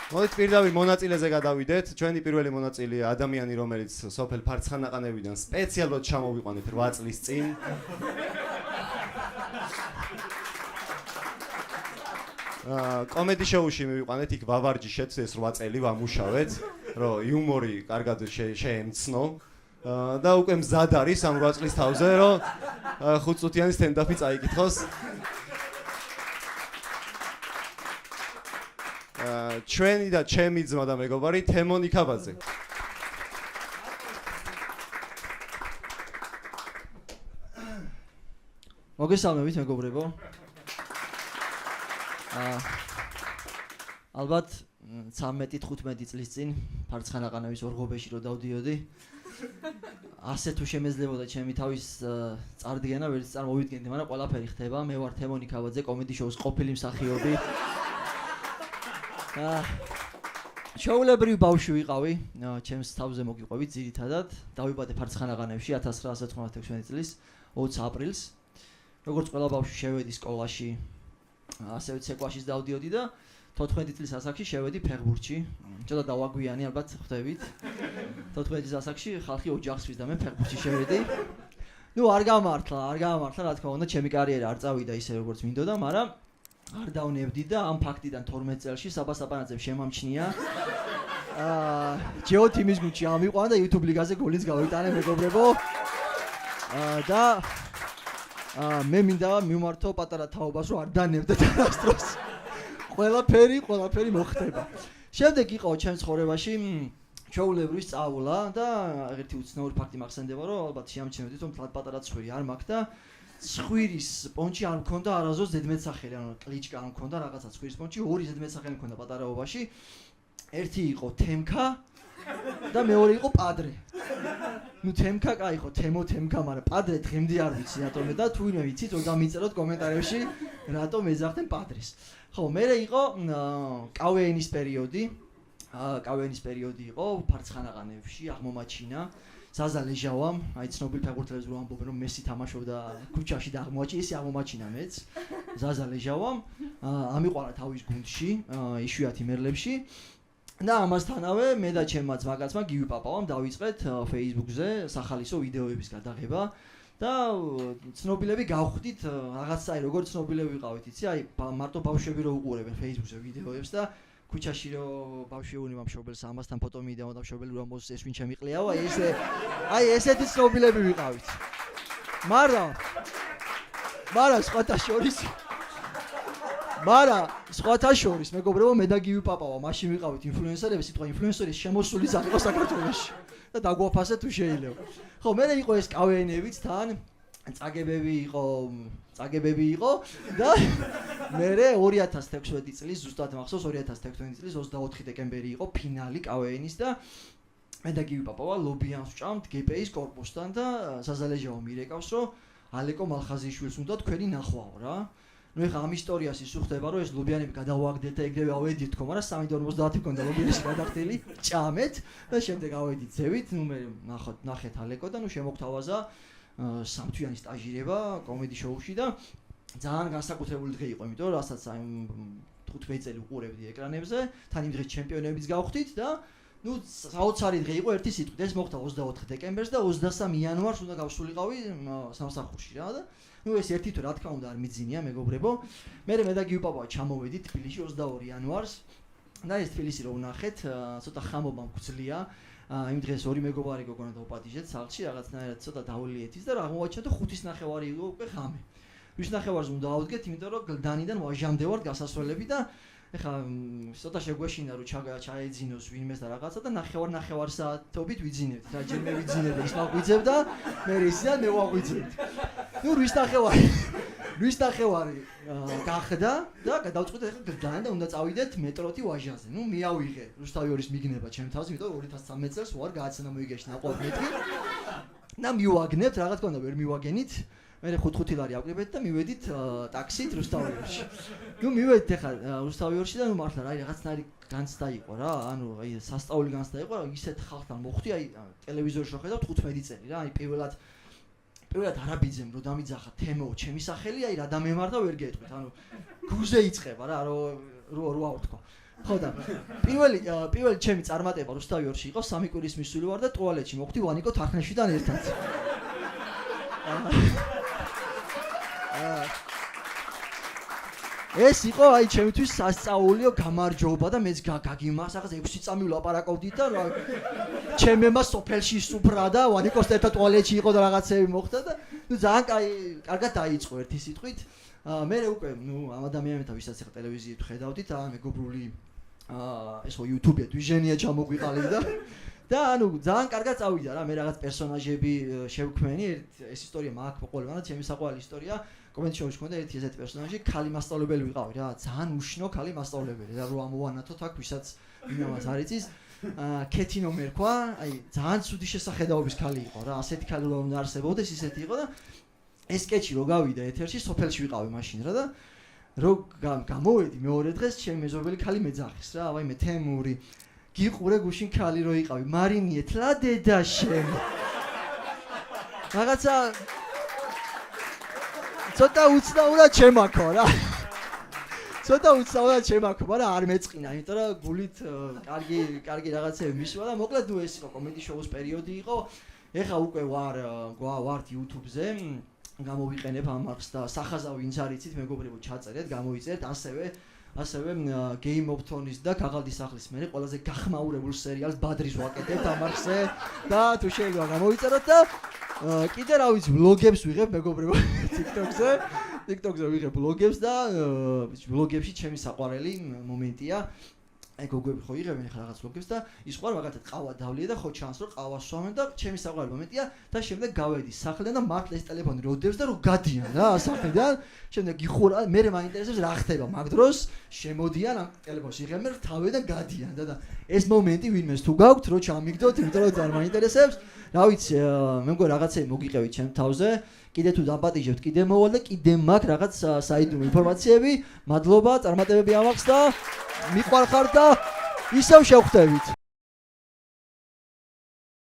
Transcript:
მოდით პირდაპირ მონაწილეზე გადავიდეთ. ჩვენი პირველი მონაწილეა ადამიანი, რომელიც სოფელ ფარცხანაყანებიდან სპეციალურად ჩამოვიყვანეთ 8 წლის წინ. კომედი შოუში მივიყვანეთ, იქ ვავარჯიშეთ ეს 8 წელი ვამუშავეთ, რომ იუმორი კარგად შეემცნო. და უკვე მზად არის ამ 8 წლის თავზე, რომ 5 წუთიანი სტენდაპი წაიკითხოს. ჩვენი და ჩემი ძმა და მეგობარი თემო ნიკაბაძე. მოგესალმებით მეგობრებო. ალბათ 13-15 წლის წინ ფარცხანაყანების ორღობეში რო დავდიოდი. ასე თუ შემეძლებოდა ჩემი თავის წარდგენა, ვერც წარმოვიდგენდი, მაგრამ ყველაფერი ხდება. მე ვარ თემო ნიკაბაძე, კომედი შოუს ყოფილი მსახიობი. შოულებრივი ბავშვი ვიყავი, ჩემს თავზე მოგიყვებით ძირითადად. დავიბადე ფარცხანაყანებში 1996 წლის 20 აპრილს. როგორც ყველა ბავშვი შევედი სკოლაში, ასევე ცეკვაშიც დავდიოდი და 14 წლის ასაკში შევედი ფეხბურთში. ცოტა დავაგვიანი ალბათ ხვდებით. 14 წლის ასაკში ხალხი ოჯახსთვის და მე ფეხბურთში შევედი. არ გამართლა, რა თქმა უნდა, ჩემი კარიერა არ წავიდა ისე როგორც მინდოდა, მაგრამ არ დავნებდი და ამ ფაქტიდან 12 წელში საბა საპანაძემ შემამჩნია. ჯეო თიმის გუნდში ამიყვანა და YouTube ლიგაზე გოლიც გავიტანე მეგობრებო. და მე მინდა მივმართო პატარა თაობას, რომ არ დანებდე დანასტროს. ყველაფერი მოხდება. შემდეგ იყო ჩემს ცხოვრებაში ჩვეულებრივი სწავლა და ერთი უცნაური ფაქტი მახსენდება, რომ ალბათ შეამჩნევდით, რომ თლად პატარა ცხვირი არ მაქვს და ცხვირის პონჩი არ მქონდა არასდროს ზედმეტსახელი, ანუ კლიჩკა არ მქონდა რაღაცა ცხვირის პონჩი, ორი ზედმეტსახელი მქონდა პატარაობაში. ერთი იყო თემკა და მეორე იყო პადრე. თემკა კაი ხო, თემკა, მაგრამ პადრე დღემდე არ ვიცი რატომ და თუ ვინმე ვიცით, რომ დამიწეროთ კომენტარებში რატომ ეძახდნენ პადრეს. ხო, მერე იყო კავეინის პერიოდი. კავეინის პერიოდი იყო ფარცხანაყანებში, აღმომაჩინა ზაზა ლეჟავამ, აი ცნობილი ფეხბურთელებს რო ამბობენ, რომ მესი თამაშობდა ქუჩაში და აღმოაჩინა, ისე აღმომაჩინა მეც. ზაზა ლეჟავამ ამიყვანა თავის გუნდში, იშვიათი მერლებში. და ამასთანავე მე და ჩემმა ძმაკაცმა გივი პაპავამ დავიწყეთ Facebook-ზე სახალისო ვიდეოების გადაღება და ცნობილები გავხვდით რაღაცა, როგორც ცნობილები ვიყავით, იცი, აი მარტო ბავშვები რო უყურებენ Facebook-ზე ვიდეოებს და ქუჩაში რო ბავშვი უნიმა მშობელს ამასთან ფოტო მიდევა და მშობელი რომ ამბობს ეს ვინ ჩემი ყლიავა, აი ესეთი ცნობილები ვიყავით. მაგრამ სხვათა შორის მეგობრებო, მე და გივი პაპავა მაშინ ვიყავით ინფლუენსერები, სიტყვა ინფლუენსერის შემოსული ძალიან იყო საქართველოში და დაგვაფასე თუ შეიძლება. ხო, მე იყო ეს კავეინებიც თან წაგებები იყო და მე 2016 წლის ზუსტად მახსოვს 2016 წლის 24 დეკემბერი იყო ფინალი კავეინის და მე და გივი პაპავა ლობიანს ვჭამთ გპ-ის კორპუსთან და ზაზალეჟავა მირეკავს, რომ ალეკო მალხაზიშვილს უნდა თქვენი ნახვაო რა. ეხა ამ ისტორიას ის უხდება, რომ ეს ლობიანები გადავაგდეთ და ეგრევე ავედით თქო, მაგრამ 350 მქონდა ლობიანში გადახდილი, ჭამეთ და შემდეგ ავედით ზევით, მე ნახეთ ალეკო და შემოგთავაზა სამთვიანი სტაჟირება კომედი შოუში და ძალიან განსაკუთრებული დღე იყო, იმიტომ რომ რასაც აი 15 წელი უყურებდი ეკრანებზე, თან იმ დღეს ჩემპიონებიც გავხდით და საოცარი დღე იყო ერთი სიტყვით. ეს მოხდა 24 დეკემბერს და 23 იანვარს უნდა გავსულიყავი სამსახურში რა და ეს ერთი თუ რა თქმა უნდა არ მიძინია მეგობრებო. მე და გივი პაპავა ჩამოვედით თბილისში 22 იანვარს და ეს თბილისი რო ვნახეთ, ცოტა ხამობა მგძლია. იმ დღეს ორი მეგობარი გოგონა დავპატიჟეთ სახლში, რაღაცნაირად ცოტა დავლიეთის და რა აღმოაჩინოთ, 5:30 იყო უკვე ხამე. 5:30-ს უნდა ავდგეთ, იმიტომ რომ გლდანიდან ვაჟამდე ვარ გასასვლელები და ეხა ცოტა შეგვეშინა რომ ჩაეძინოს ვინმეს და რაღაცა და ნახევარ საათობით ვიძინებთ. რა ჯერ მე ვიძინებ, ის მაგვიძებ და მე ისიდან მე ვაღვიძებთ. 8:30 გახდა და გადავწყვიტე ეხა გლდანი და უნდა წავიდეთ მეტროთი ვაჟაზე. მიავიღე რუსთავიორის მიგნება ჩემ თავს, იმიტომ 2013 წელს ვარ გააცემა მოიგეში ნაყოფ მეტრი. და მივაგნებთ, რა თქმა უნდა ვერ მივაგენით. მე 5 ლარი ავკრიბეთ და მივედით ტაქსით რუსთავიორში. მივედით ეხა რუსთავიორში და მართლა რა რაღაცნაირი განცდა იყო რა, ანუ აი სასწაული განცდა იყო, ისეთ ხალხთან მოხვდი, აი ტელევიზორში რო ხედავ 15 წელი რა, აი პირველად არაბიძემ რო დამიძახა თემო ჩემი სახელი, აი რა დამემართა ვერ გეტყვით, ანუ გუზე იწება რა, რომ 8 ვთქვა. ხო და პირველი ჩემი წარმატება რუსთავი 2-ში იყო 3 კვირის მისული ვარ და ტუალეტში მოხვდი ვანიკო თარხნეშიდან ერთად. ეს იყო აი ჩემთვის სასწაულიო გამარჯობა და მეც გაგიმას ახლა 6 წამი ვლაპარაკობდით და ჩემემა სოფელში სუფრა და ვანიკოს ერთად ტუალეტში იყო და რაღაცები მოხდა და ნუ ძალიან კარგად დაიწყო ერთი სიტყვით. მე უკვე ამ ადამიანებთან ვისაც ახლა ტელევიზიით ხედავდით მეგობრული ესო YouTube-ით ვიჟენია ჩამოგვიყალიბდა და ანუ ძალიან კარგად წავიდა რა მე რაღაც პერსონაჟები შევქმენი ეს ისტორია მაქვს ყოველგვარ ჩემი საყვარელი ისტორია კომენტ შოუში მქონდა ერთი ესეთი პერსონაჟი ქალი მასწავლებელი ვიყავი რა ძალიან უშნო ქალი მასწავლებელი და რო ამოვანათოთ აქ ვისაც იმას არ იცის კეთინო მერქვა აი ძალიან ცუდი შესახედაობის ქალი იყო რა ასეთი ქალი რო უნდა არსებობდეს ისეთი იყო და ეს სკეჩი რო გავიდა ეთერში სოფელში ვიყავი მაშინ რა და რო გამოვედი მეორე დღეს ჩემი მეზობელი ქალი მეძახის რა ვაიმე თემური გიყურე გუშინ ქალი რო იყავი მარინიეთ რა დედა შენ რაღაცა ცოტა უცნაურად შემაქო რა ცოტა უცნაურად შემაქო მაგრამ არ მეწყინა იმიტომ რომ გულით კარგი რაღაცები მისვა და მოკლედ ნუ ეს იყო კომედი შოუს პერიოდი იყო ეხა უკვე ვარ YouTube-ზე გამოვიყენებ ამ არხს და სახაზავ ვინც არ იცით მეგობრებო ჩაწერეთ გამოიწერეთ ასევე Game of Thrones და ქაღალდის სახლის მერე ყველაზე გახმაურებულ სერიალს ბადრის ვაკეთებთ ამ არხზე და თუ შეიძლება გამოიწეროთ და კიდე რა ვიცი ვლოგებს ვიღებ მეგობრებო TikTok-ზე ვიღებ ვლოგებს და ვლოგებში ჩემი საყვარელი მომენტია აი გოგოები ხო იღებენ ხა რაღაც ვლოგებს და ის ყوار მაგათად ყავა დავლია და ხო ჩანს რომ ყავა სვამენ და ჩემი საყვარელი მომენტია და შემდეგ გავედი სახლიდან და მართლა ეს ტელეფონი როდებს და რო გადიან რა სახლიდან შემდეგ გიხურა მე მაინტერესებს რა ხდება მაგ დროს შემოდიან ამ ტელეფონს იღებენ თავიდან გადიან და ეს მომენტი ვინმეს თუ გაქვთ რო ჩამიგდოთ იმიტომ რომ ძალიან მაინტერესებს რა ვიცი მე მგონი რაღაცები მოგიყევით ჩემ თავზე კიდე თუ დაპატიჟებთ კიდე მოვალ და კიდე მაქვს რაღაც საიდუმლო ინფორმაციები მადლობა წარმატებები ამაქვს და მიყვარხარ და ისევ შევხვდებით